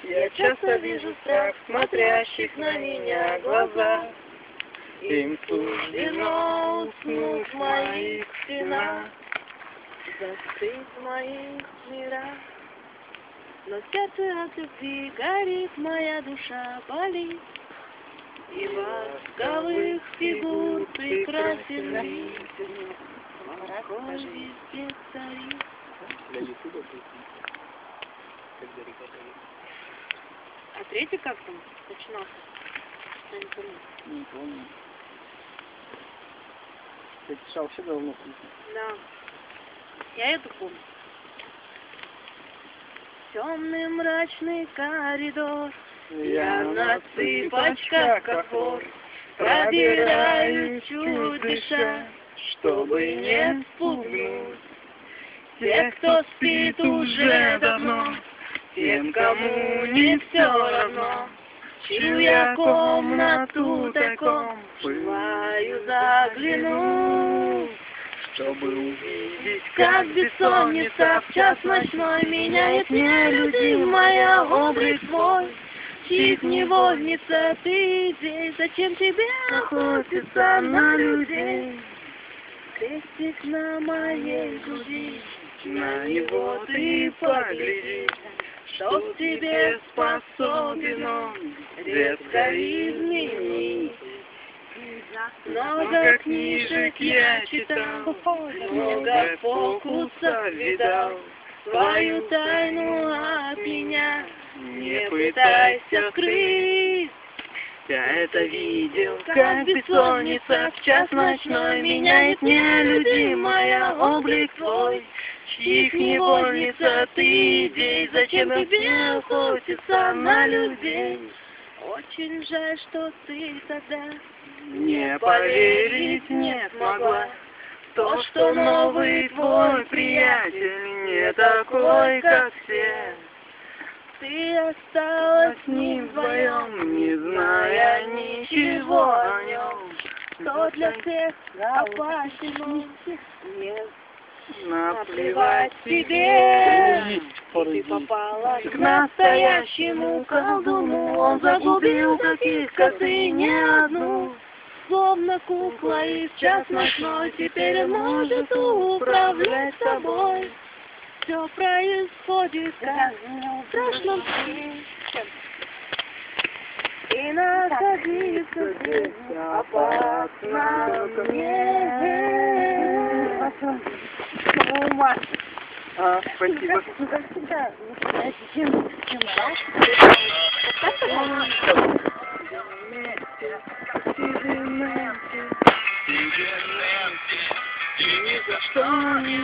Я часто вижу страх, смотрящих на меня глаза. Им суждено уснуть в моих стенах, застыть в моих мирах. Но в сердце от любви горит, моя душа болит, и восковых фигур прекрасен вид, какой везде царит. А третий как там начинался? Я не помню. Не помню. Это вообще давно слышно. Да. Я это помню. Темный мрачный коридор, я на цыпочках, как вор, пробираюсь чуть дыша, чтобы не спугнуть тех, кто спит уже давно, тем, кому не все равно. Чью я комнату тайком желаю заглянуть, чтобы увидеть, как бессонница в час ночной меняет нелюдимая облик твой. Чьих невольница ты здесь, зачем тебе охотиться на людей? Крестик на моей груди, на него ты погляди, что в тебе способен он резко изменить. Много книжек я читал, много фокусов видал, свою тайну от меня не пытайся скрыть. Я это видел, как бессонница в час ночной меняет нелюдимая облик твой. Чьих невольница ты здесь, зачем тебе охотиться на людей? Очень жаль, что ты тогда не поверить не смогла в то, что новый твой приятель не такой, как все. Ты осталась с ним вдвоем, не зная ничего о нем, что для всех опасен. Нет, наплевать тебе, ты попала к настоящему колдуну. Он загубил таких, как ты, не одну. Словно кукла из час ночной, теперь он может управлять собой. Все происходит, как в страшном сне. И находиться здесь опасно мне. Спасибо. Ни за что не